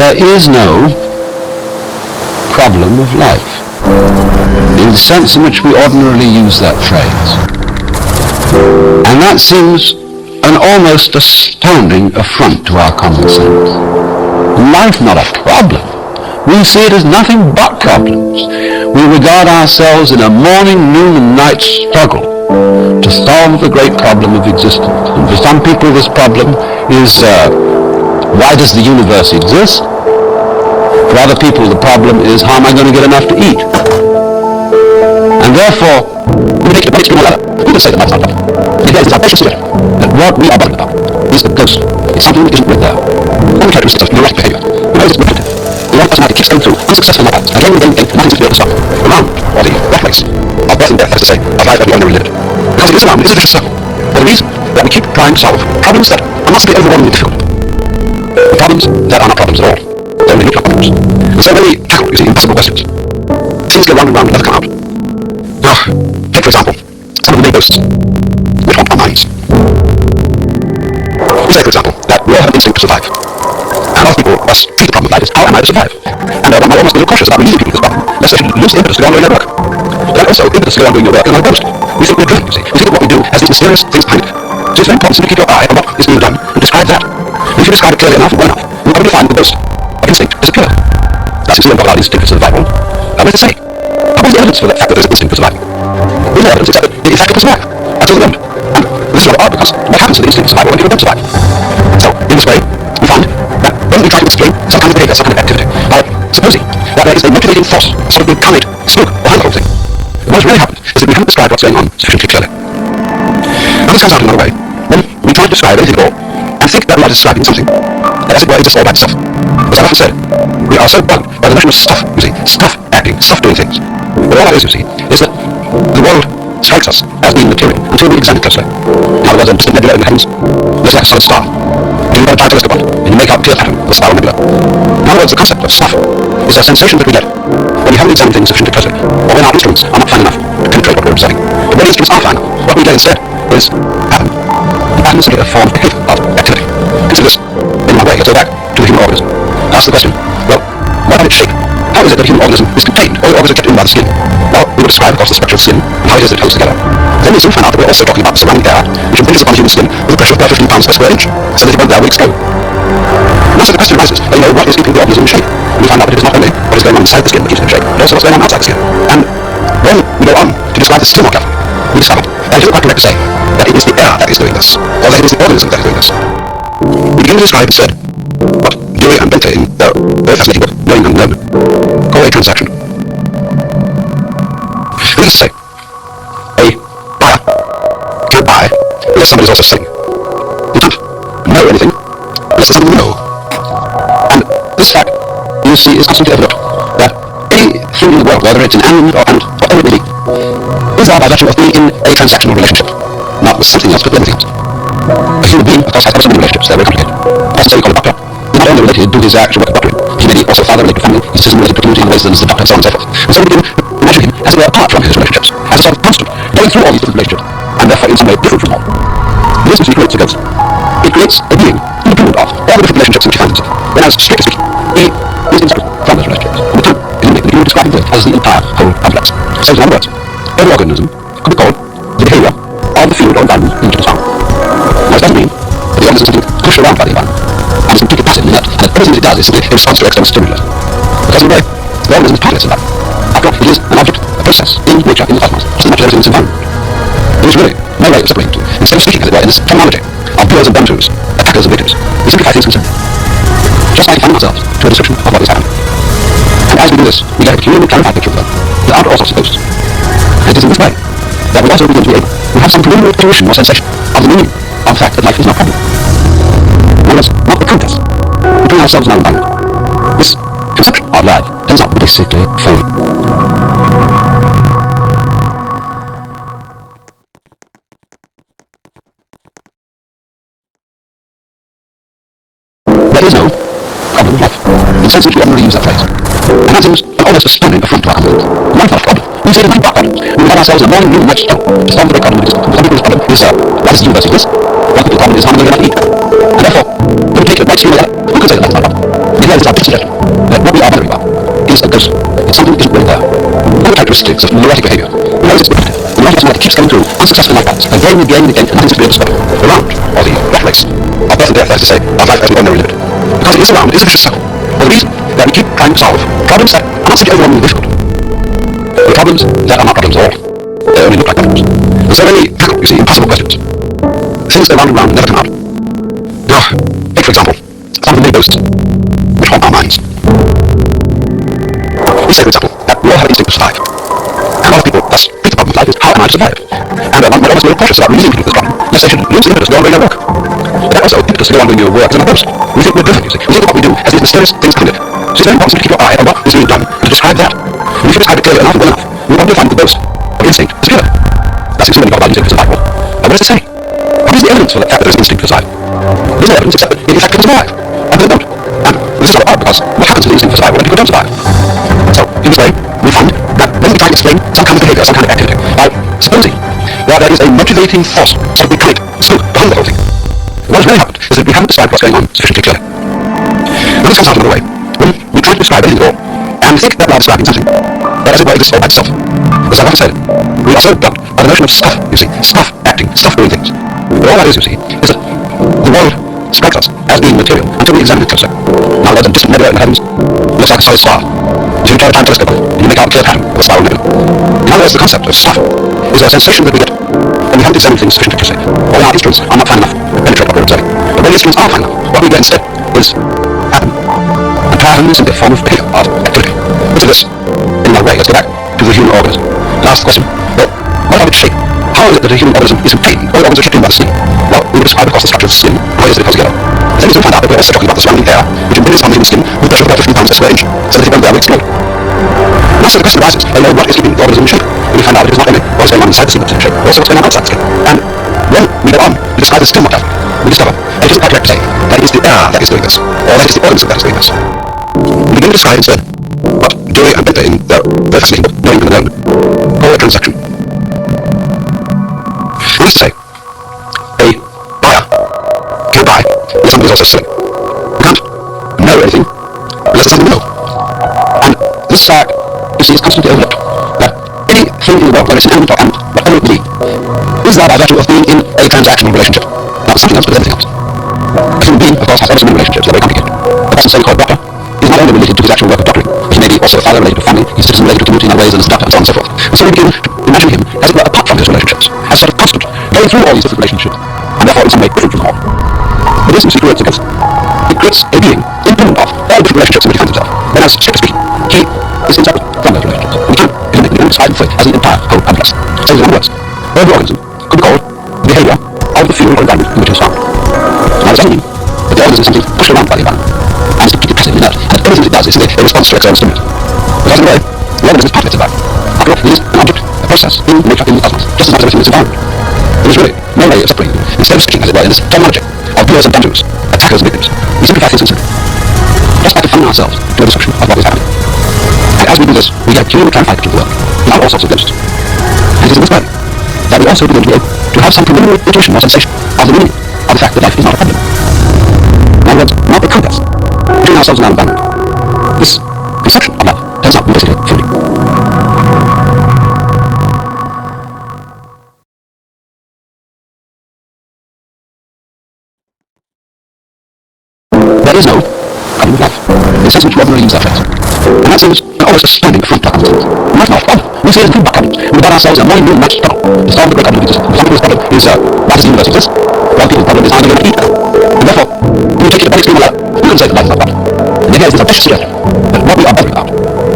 there is no problem of life, in the sense in which we ordinarily use that phrase. And that seems an almost astounding affront to our common sense. Life not a problem. We see it as nothing but problems. We regard ourselves in a morning, noon, and night struggle to solve the great problem of existence. And for some people this problem is, why does the universe exist? For other people the problem is, how am I going to get enough to eat? And therefore, we make it one extreme or the other. We can say that that's not a problem. It is our precious spirit, that what we are bothered about is the ghost. It's something that isn't right there. One of the characteristics of neurotic behavior. We know it's repetitive. The one personality keeps going through unsuccessful lives, again and again, nothing seems to be able to stop. The round, or the rat race, of birth and death, that is to say, of life that we ordinarily lived. Because it is around, it is a vicious circle. For the reason that we keep trying to solve problems that are massively overwhelmingly difficult. Problems that are not problems at all. They're only neutral problems. And so when we tackle, you see, impossible questions, things go round and round and never come out. Now, take for example, some of the many ghosts which haunt our minds. We say, for example, that we all have an instinct to survive. And a lot of people must treat the problem of life as, how am I to survive? And one might almost be a little cautious about releasing people this problem, lest they should lose the impetus to go on doing their work. But also, impetus to go on doing your work is not a ghost. We think we're driven, you see. We think of what we do as these mysterious things behind it. So it's very important to keep your eye on what is being done and describe that. And if you describe it clearly enough and well enough, you'll probably find the ghost of instinct disappear. That's to involve our instinct for survival. What does it say? What is the evidence for the fact that there's an instinct for survival? There's no evidence except that in fact it can survive. Until the end. And this is rather odd because what happens to the instinct for survival when people don't survive? So, in this way, we find that when we try to explain some kind of behavior, some kind of activity, by supposing that there is a motivating force, a sort of incarnate spook behind the whole thing, what has really happened is that we haven't described what's going on sufficiently clearly. Now this comes out in another way. When we try to describe anything at all, and think that we are describing something, that as it were exists all by itself. As I've often said, we are so bound by the notion of stuff, you see, stuff acting, stuff doing things. But all that is, you see, is that the world strikes us as being material until we examine it closely. In other words, a distant nebula in the heavens looks like a solid star. And you put a giant telescope on it, and you make out a clear pattern of the spiral nebula. In other words, the concept of stuff is a sensation that we get when we haven't examined things sufficiently closely, or when our instruments are not fine enough to penetrate what we're observing. But when instruments are fine enough, what we get instead is pattern. The pattern is simply a form of behavior, of activity. Consider this, in one way, let's go back to the human organism. Ask the question, well, what about its shape? How is it that a human organism is contained, or the organs are kept in by the skin? Well, we would describe, of course, the structure of the skin, and how it is that it holds together. Then we soon find out that we're also talking about the surrounding air, which impinges upon human skin with a pressure of about 15 pounds per square inch, so that if it went there, would explode. Now, so the question arises, well, you know, what is keeping the organism in shape? And we find out that it is not only what is going on inside the skin that keeps it in shape, but also what's going on outside the skin. And when we go on to describe this still more carefully, we discover that it isn't quite correct to say that it is the air that is doing this, or that it is the organism that is doing this. We begin to describe instead what Dewey and Bente, in their very fascinating book, Knowing Unknown, call a transaction. That is to say, a buyer can't buy unless somebody is also selling. You can't know anything unless there's something to know. And this fact, you see, is absolutely evident that any human in the world, whether it's an animal or whatever it may be, is there by virtue of being in a transactional relationship, not with something else but with anything else. A human being, of course, has so many relationships, they're very complicated. As I say, we call it doctor. He's not only related to his actual work of doctoring, he may be also father related to family, he's citizen related to community in ways than as the doctor, and so on and so forth. And so we begin to imagine him as it were apart from his relationships, as a sort of constant, going through all these different relationships, and therefore in some way different from all. This is what creates a ghost. It creates a being independent of all the different relationships in which he finds himself, whereas, strictly speaking, he is inseparable from those relationships. And the two is unique, that you would describe him as the entire whole complex. So in other words, every organism could be called the behavior of the field or environment in which it is found. Now it doesn't mean that the organism is simply pushed around by the environment, and is completely passive in that, and that everything that it does is simply in response to external stimulus. Because in a way, the organism is partly alive. After all, it is an object, a process, in nature, in the cosmos, just as much as everything in its environment. There is really no way of separating the two. Instead of speaking, as it were, in this terminology of doers and done-tos, attackers and victims, we simplify things considerably. Just by confining ourselves to a description of what is happening. And as we do this, we get a peculiarly clarified picture of them, without all sorts of ghosts. And it is in this way that we also begin to be able to have some preliminary intuition or sensation of the meaning of the fact that life is not a problem. In other words, not the contest between ourselves and our environment. This conception of life turns out basically phony. There is no problem of life, in the sense that we ordinarily use that phrase. And that seems an almost astounding affront to our common sense. Life is not a problem. We say it is not problems. We find ourselves in a morning, noon, and night struggle to solve the great problem of existence. Some people's problem is, why does the universe exist? One people's problem is how am I going to eat? And therefore, when we take it right extreme or the other, who can say that that's not a problem? The idea is our big suggestion instances of neurotic behavior. We notice it's repetitive. The neurotic personality keeps going through unsuccessful life paths, again and again and again, and nothing seems to be able to stop it. Around, or the rat race, of birth and death, that is to say, of life as we ordinarily live it. Because it is around, it is a vicious circle, for the reason that we keep trying to solve problems that are not simply overwhelmingly difficult. The problems that are not problems at all. They only look like problems. And so when we tackle, you see, impossible questions, things go round and round and never come out. Now, take for example, some of the many ghosts which haunt our minds. We say, for example, that we all have an instinct to survive. And a lot of people thus treat the problem of life is, how am I to survive? And one might almost be cautious about releasing people this problem, lest they should lose the impetus to go on doing their work. But that also, impetus to go on doing your work is another ghost. We think we're driven, you see. We think what we do has these mysterious things behind it. So it's very important to keep your eye on what is being done, and to describe that. And if you describe it clearly enough and well enough, you'll probably find that the ghost of instinct is clear. That's when you talk about instinct for survival. What does it say? What is the evidence for the fact that there is instinct for survival? There's no evidence except that it in fact comes alive. And they don't. And this is rather odd because what happens to the instinct for survival when people don't survive? So, in this way, we find that when we try to explain some kind of behavior, some kind of activity, by supposing that there is a motivating force, some mechanic spook behind the whole thing, what has really happened is that we haven't described what's going on sufficiently clearly. Now this comes out another way. When we try to describe anything at all, and think that we are describing something that as it were exists all by itself. As I've often said, we are so bound by the notion of stuff, you see, stuff acting, stuff doing things. All that is, you see, is that the world strikes us as being material until we examine it closer. In other words, a distant nebula in the heavens looks like a solid star. If you turn a time telescope on, and you make out a clear pattern of a spiral nebula. In other words, the concept of stuff is a sensation that we get when we haven't examined things sufficiently closely, or when our instruments are not fine enough to penetrate what we're observing. But when the instruments are fine enough, what we get instead is pattern. And pattern is simply a form of behavior, of activity. Which is this? In another way, let's go back to the human organism and ask the question, well, what of its shape? How is it that a human organism is in pain? All organs are shaped in by the skin. Well, we would describe, of course, the structure of the skin, and where is it goes together. Then we soon find out that we're also talking about the surrounding air, which impinges on the human skin with pressure of about 15 pounds per square inch, so that if it went there, we explode. Now, so the question arises, well, what is keeping the organism in shape? And we find out it is not only what is going on inside the skin that's in shape, but also what's going on outside the skin. And when we go on to describe the skin more carefully, we discover that it isn't quite correct to say that it is the air that is doing this, or that it is the organism that is doing this. We begin to describe instead what Dewey and Benter in their very fascinating book, Knowing and the Known, call a transaction. That is to say, a buyer can buy if somebody is also selling. We can't know anything unless there's something to know. And this fact, you see, is constantly overlooked. That anything in the world, whether it's an animal or animal, whatever it be, is there by virtue of being in a transactional relationship. Not something else, but everything else. A human being, of course, has ever so many relationships. They're very complicated. A person, say, called doctor, is not only related to his actual work of doctoring, but he may be also a father related to family, he's a citizen related to community in other ways, and a doctor, and so on and so forth. And so we begin to imagine him, as it were, apart from his relationships, as sort of constant, going through all these different relationships, and therefore in some way different from all. But this, you see, creates a ghost. He creates a being independent of all different relationships in which he finds himself. Whereas, strictly speaking, he is separate from those relationships. We can't describe him as an entire whole complex. So in other words, every organism could be called the behavior of the field or environment in which it is found. Now, it doesn't mean that the organism is something pushed around by the environment, and is completely passive in that, and that everything it does is simply a response to external stimulus. Because in a way, the organism is part of its environment. After all, it is an object, a process in nature, in the cosmos, just as much as everything in its environment. There is really no way of separating them. Instead of switching, as it were, in this terminology of doers and done-dos, attackers and victims, we simplify things and simple. Just by confining ourselves to a description of what is happening. And as we do this, we get a pure and clarified picture of the world, without all sorts of ghosts. And it is in this way that we also begin to be able to have some preliminary intuition or sensation of the meaning of the fact that life is not a problem. In other words, not a contest between ourselves and our environment. This conception of love turns out to be basically fooling. There is no problem with life, in the sense in which we ordinarily use our phrase. And that seems almost a standing front to our concerns. Not an awful problem. We see it as a feedback problem. We regard ourselves as a morning noon night struggle to solve the great problem of existence. The fundamental problem is, why does the universe exist? Well, people's problem is how they're going to eat. And therefore, when we take it to the extreme level, we can say that life is not a problem. And here is this audacious suggestion that what we are bothering about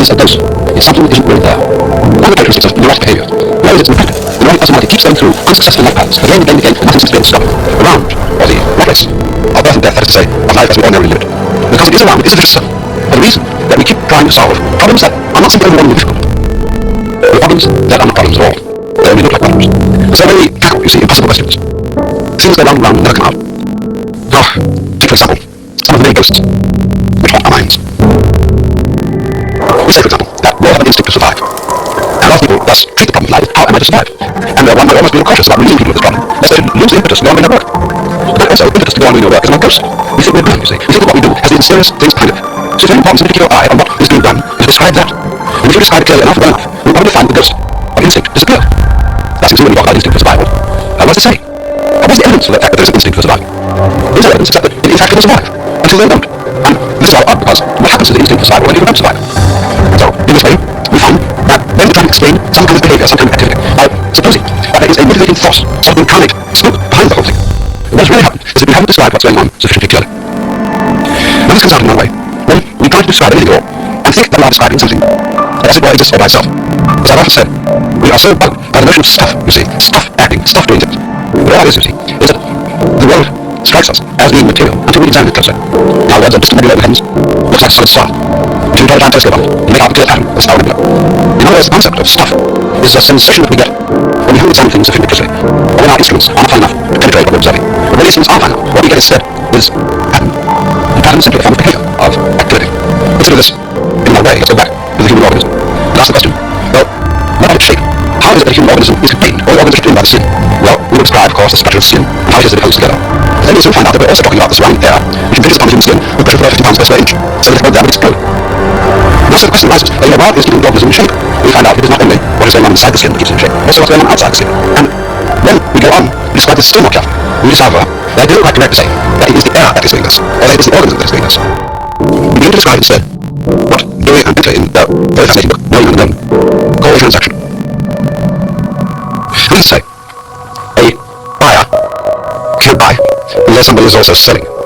is a ghost. It's something that isn't really there. One of the characteristics of neurotic behavior, whereas it's repetitive, the neurotic personality keeps going through unsuccessful life paths, again and again and again, and nothing seems to be able to stop it. Around, or the rat race, of birth and death, that is to say, of life as we ordinarily live it. Because it is around, it is a vicious circle, for the reason that we keep trying to solve problems that are not simply overwhelmingly difficult, but problems that are not problems at all. They only look like problems. And so when we tackle, you see, impossible questions, things go round and round and never come out. Now, take for example, some of the many ghosts which haunt our minds. We say, for example, that we all have an instinct to survive. And a lot of people thus treat the problem of life, how am I to survive? And one might almost be cautious about releasing people of this problem, lest they should lose the impetus to go on doing their work. But also, impetus to go on doing your work is another ghost. We think we're blind, you see. We think that what we do has these mysterious things behind it. So it's very important to keep your eye on what is being done, and to describe that. And if you describe it clearly enough, well enough, we'll we find the ghost of instinct disappear. That's when we talk about instinct for survival. What does it say? What is the evidence for the fact that there is an instinct for survival? There is no evidence except that it in fact will survive until they don't. And this is rather odd because what happens to the instinct for survival when people don't survive? So, in this way, we find that when we try to explain some kind of behavior, some kind of activity, by supposing that there is a motivating force, some incarnate spook behind the whole thing, what has really happened is that we haven't described what's going on sufficiently clearly. Now this comes out in one way. When we try to describe anything at all, and think that we are describing something that as it were exists all by itself. As I've often said, we are so bound by the notion of stuff, you see, stuff acting, stuff doing things. But all it is, you see, is that the world strikes us as being material until we examine it closer. Now, a distant nebula in the heavens looks like a solid star. If you try to telescope on it, you make out a clear pattern of a star nebula. In other words, the concept of stuff is a sensation that we get when we haven't examined things sufficiently closely, or when our instruments aren't fine enough to penetrate what we're observing. But when these things are fine enough, what we get instead is pattern. And pattern is simply a form of behavior, of activity. Consider this in my way. Let's go back to the human organism and ask the question, well, what of its shape? How is it that a human organism is contained? All organs are contained by the skin. Well, we will describe, of course, the structure of the skin and how it is that it holds together. Then we soon find out that we're also talking about the surrounding air, which impinges upon the human skin with pressure of 50 pounds per square inch, so that it won't damage its code. Now, so the question arises, while is keeping the organism in shape, we find out it is not only what is going on inside the skin that keeps it in shape, also what's going on outside the skin. And when we go on, we describe this still more carefully. We discover that it isn't quite correct to say that it is the air that is doing this, or that it is the organism that is doing this. We begin to describe instead what Mary and Peter in their very fascinating book, Knowing and Unknown, call a transaction. That is to say, a buyer can buy unless somebody is also selling.